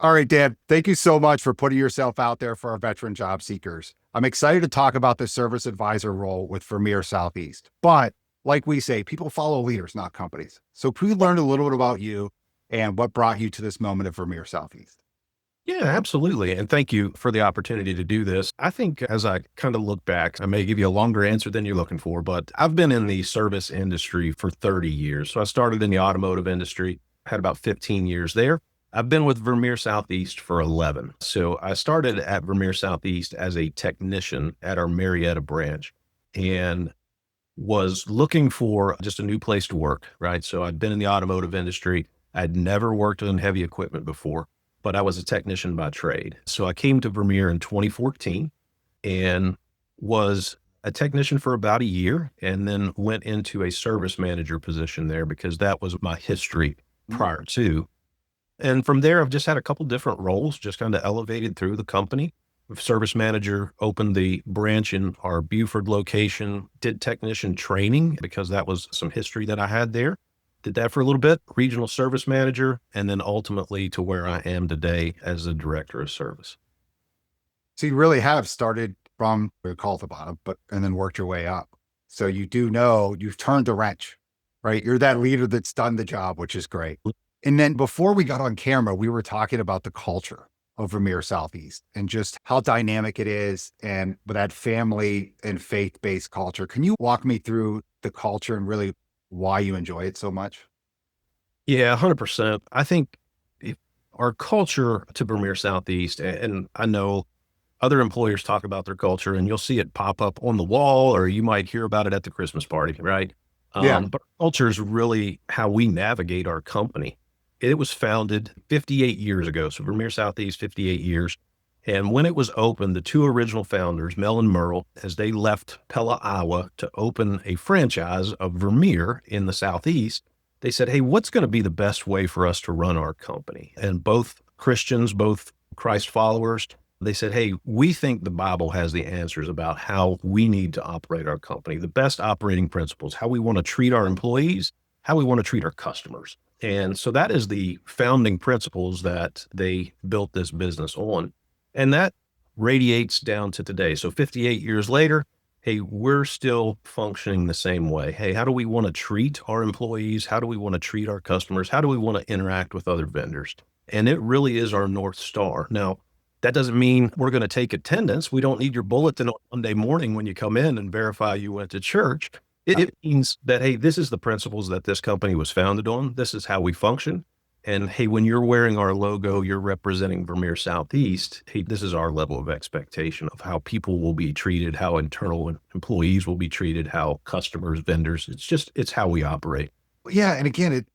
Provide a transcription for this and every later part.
All right, Dan, thank you so much for putting yourself out there for our veteran job seekers. I'm excited to talk about the service advisor role with Vermeer Southeast. But like we say, people follow leaders, not companies. So can we learn a little bit about you and what brought you to this moment at Vermeer Southeast? Yeah, absolutely. And thank you for the opportunity to do this. I think as I kind of look back, I may give you a longer answer than you're looking for, but I've been in the service industry for 30 years. So I started in the automotive industry, had about 15 years there. I've been with Vermeer Southeast for 11. So I started at Vermeer Southeast as a technician at our Marietta branch and was looking for just a new place to work, right? So I'd been in the automotive industry. I'd never worked on heavy equipment before, but I was a technician by trade. So I came to Vermeer in 2014 and was a technician for about a year and then went into a service manager position there because that was my history prior to. And from there, I've just had a couple different roles, just kind of elevated through the company. Service manager, opened the branch in our Buford location, did technician training because that was some history that I had there. Did that for a little bit, regional service manager, and then ultimately to where I am today as a director of service. So you really have started from we call it the bottom, but and then worked your way up. So you do know you've turned the wrench, right? You're that leader that's done the job, which is great. And then before we got on camera, we were talking about the culture of Vermeer Southeast and just how dynamic it is and with that family and faith-based culture. Can you walk me through the culture and really why you enjoy it so much? Yeah, 100%. I think if our culture to Vermeer Southeast, and I know other employers talk about their culture and you'll see it pop up on the wall or you might hear about it at the Christmas party, right? Yeah. But culture is really how we navigate our company. It was founded 58 years ago. So Vermeer Southeast, 58 years. And when it was opened, the two original founders, Mel and Merle, as they left Pella, Iowa to open a franchise of Vermeer in the Southeast, they said, hey, what's going to be the best way for us to run our company? And both Christians, both Christ followers, they said, hey, we think the Bible has the answers about how we need to operate our company, the best operating principles, how we want to treat our employees, how we want to treat our customers. And so that is the founding principles that they built this business on. And that radiates down to today. So 58 years later, hey, we're still functioning the same way. Hey, how do we want to treat our employees? How do we want to treat our customers? How do we want to interact with other vendors? And it really is our North Star. Now, that doesn't mean we're going to take attendance. We don't need your bulletin on Monday morning when you come in and verify you went to church. It means that, hey, this is the principles that this company was founded on. This is how we function. And hey, when you're wearing our logo, you're representing Vermeer Southeast. Hey, this is our level of expectation of how people will be treated, how internal employees will be treated, how customers, vendors. It's how we operate. Yeah. And again, it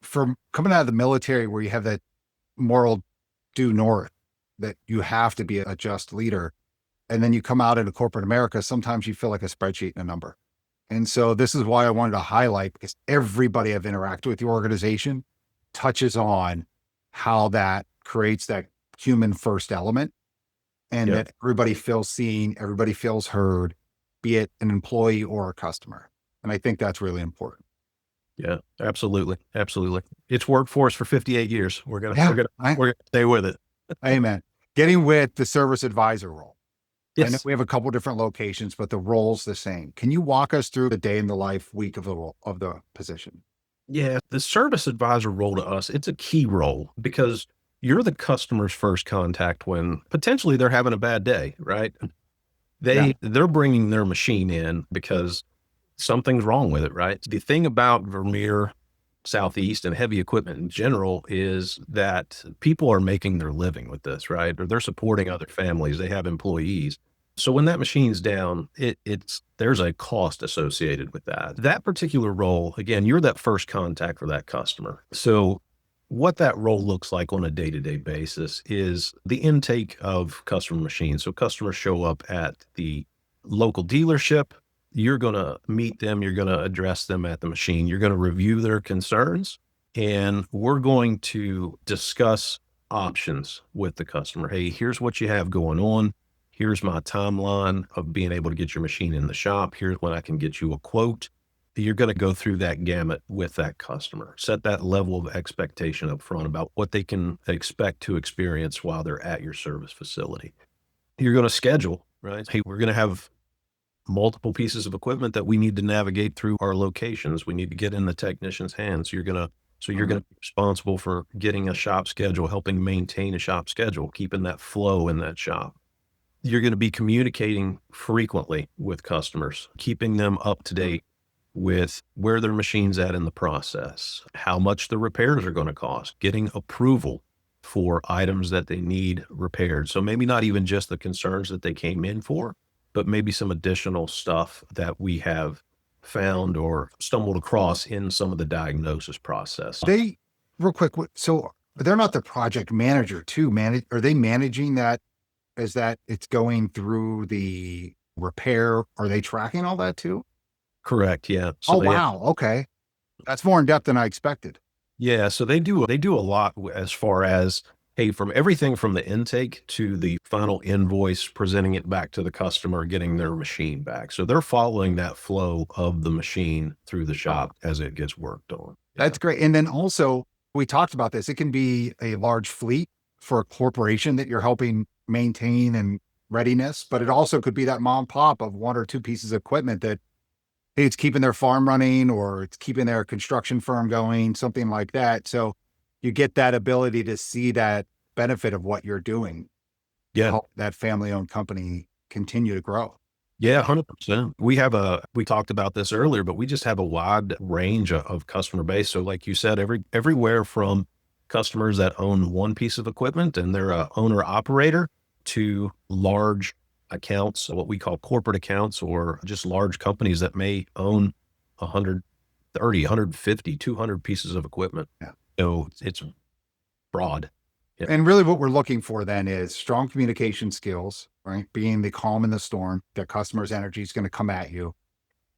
from coming out of the military where you have that moral due north that you have to be a just leader. And then you come out into corporate America, sometimes you feel like a spreadsheet and a number. And so this is why I wanted to highlight because everybody I've interacted with your organization touches on how that creates that human first element and Yeah. that everybody feels seen, everybody feels heard, be it an employee or a customer. And I think that's really important. Yeah, absolutely. Absolutely. It's worked for us for 58 years. Yeah. We're gonna stay with it. Amen. Getting with the service advisor role. I know Yes. we have a couple different locations, but the role's the same. Can you walk us through the day in the life week of the role of the position? Yeah, the service advisor role to us, it's a key role because you're the customer's first contact when potentially they're having a bad day, right? Yeah. They're bringing their machine in because something's wrong with it, right? The thing about Vermeer Southeast and heavy equipment in general is that people are making their living with this, right? Or they're supporting other families. They have employees. So when that machine's down, it's there's a cost associated with that. That particular role, again, you're that first contact for that customer. So what that role looks like on a day-to-day basis is the intake of customer machines. So customers show up at the local dealership. You're going to meet them. You're going to address them at the machine. You're going to review their concerns, and we're going to discuss options with the customer. Hey, here's what you have going on. Here's my timeline of being able to get your machine in the shop. Here's when I can get you a quote. You're going to go through that gamut with that customer. Set that level of expectation up front about what they can expect to experience while they're at your service facility. You're going to schedule, right? Hey, we're going to have multiple pieces of equipment that we need to navigate through our locations. We need to get in the technician's hands. You're going Mhm. to be responsible for getting a shop schedule, helping maintain a shop schedule, keeping that flow in that shop. You're going to be communicating frequently with customers, keeping them up to date with where their machine's at in the process, how much the repairs are going to cost, getting approval for items that they need repaired. So maybe not even just the concerns that they came in for, but maybe some additional stuff that we have found or stumbled across in some of the diagnosis process. They real quick, so they're not the project manager too, are they managing that as that it's going through the repair? Are they tracking all that too? Correct. Yeah. So Oh, they wow. Okay. That's more in depth than I expected. Yeah, so they do a lot as far as, hey, from everything from the intake to the final invoice, presenting it back to the customer, getting their machine back. So they're following that flow of the machine through the shop as it gets worked on. Yeah. That's great. And then also, we talked about this. It can be a large fleet for a corporation that you're helping maintain and readiness, but it also could be that mom pop of one or two pieces of equipment that, hey, it's keeping their farm running or it's keeping their construction firm going, something like that. So you get that ability to see that benefit of what you're doing to Yeah. help that family owned company continue to grow. Yeah, 100%. We talked about this earlier, but we just have a wide range of customer base. So like you said, everywhere from customers that own one piece of equipment and they're a owner operator to large accounts, what we call corporate accounts, or just large companies that may own 130, 150, 200 pieces of equipment. Yeah. So it's broad. Yeah, And really what we're looking for then is strong communication skills, right? Being the calm in the storm, the customer's energy is going to come at you.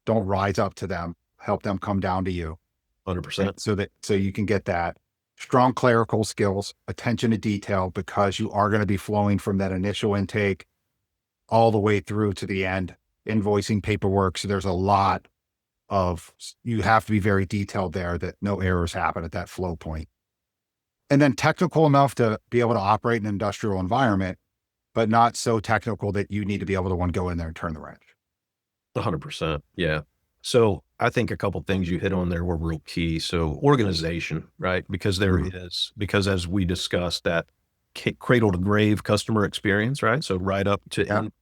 Don't rise up to them, help them come down to you. Right? 100%. So you can get that strong clerical skills, attention to detail, because you are going to be flowing from that initial intake all the way through to the end, invoicing paperwork. So there's a lot of, you have to be very detailed there that no errors happen at that flow point. And then technical enough to be able to operate in an industrial environment, but not so technical that you need to be able to go in there and turn the wrench. 100%. Yeah. So I think a couple things you hit on there were real key. So organization, right? Mhm. Because as we discussed, that cradle to grave customer experience, right? So right up to Yeah. end.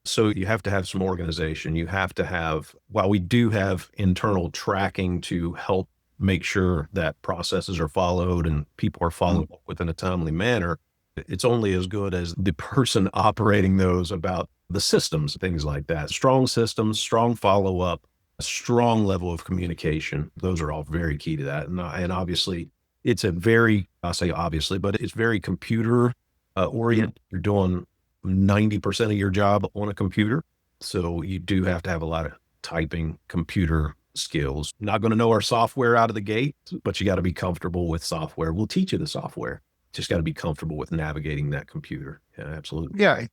So you have to have some organization. You have to have, while we do have internal tracking to help make sure that processes are followed and people are Mhm. followed up within a timely manner, it's only as good as the person operating those about the systems, things like that. Strong systems, strong follow up, a strong level of communication. Those are all very key to that. And obviously, it's a very, I'll say obviously, but it's very computer Mhm. oriented. You're doing 90% of your job on a computer. So you do have to have a lot of typing computer skills. Not going to know our software out of the gate, but you got to be comfortable with software. We'll teach you the software. Just got to be comfortable with navigating that computer. Yeah, absolutely. Yeah.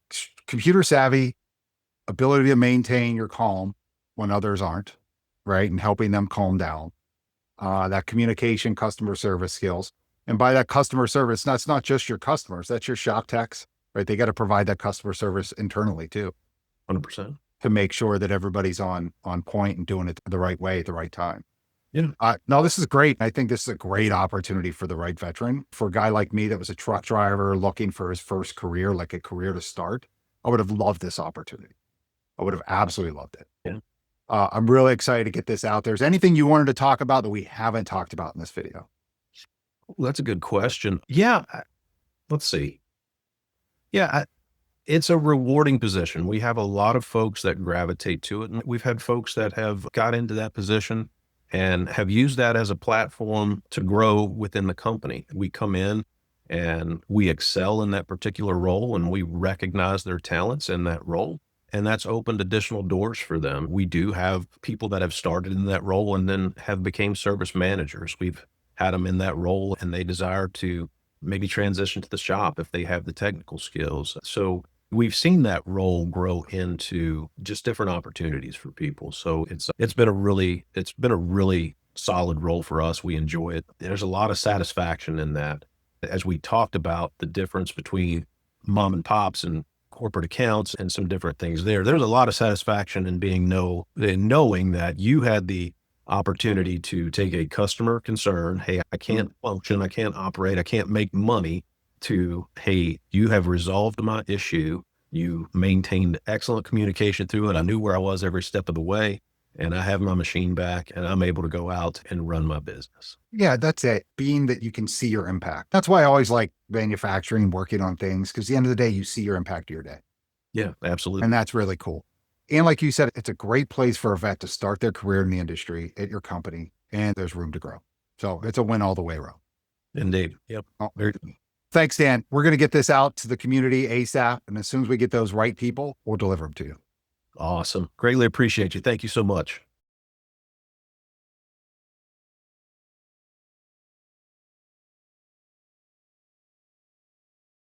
Computer savvy, ability to maintain your calm when others aren't, right? And helping them calm down. That communication, customer service skills. And by that customer service, that's not just your customers, that's your shop techs, right? They got to provide that customer service internally too 100%. to make sure that everybody's on point and doing it the right way at the right time. Yeah. No, this is great. I think this is a great opportunity for the right veteran. For a guy like me that was a truck driver looking for his first career, like a career to start, I would have loved this opportunity. I would have absolutely loved it. Yeah. I'm really excited to get this out there. Is there anything you wanted to talk about that we haven't talked about in this video? Well, that's a good question. Yeah. Let's see. Yeah. It's a rewarding position. We have a lot of folks that gravitate to it. And we've had folks that have got into that position and have used that as a platform to grow within the company. We come in and we excel in that particular role and we recognize their talents in that role. And that's opened additional doors for them. We do have people that have started in that role and then have became service managers. We've had them in that role and they desire to maybe transition to the shop if they have the technical skills. So we've seen that role grow into just different opportunities for people. So it's been a really solid role for us. We enjoy it. There's a lot of satisfaction in that. As we talked about the difference between mom and pops and corporate accounts and some different things there's a lot of satisfaction in in knowing that you had the opportunity to take a customer concern, hey, I can't function, I can't operate, I can't make money, to, hey, you have resolved my issue. You maintained excellent communication through it. I knew where I was every step of the way, and I have my machine back and I'm able to go out and run my business. Yeah, that's it. Being that you can see your impact. That's why I always like manufacturing, working on things, because at the end of the day, you see your impact to your day. Yeah, And absolutely. that's really cool. And like you said, it's a great place for a vet to start their career in the industry at your company, and there's room to grow. So it's a win all the way around. Indeed. Yep. Oh, Very, thanks, Dan. We're going to get this out to the community ASAP. And as soon as we get those right people, we'll deliver them to you. awesome. Greatly appreciate you. Thank you so much.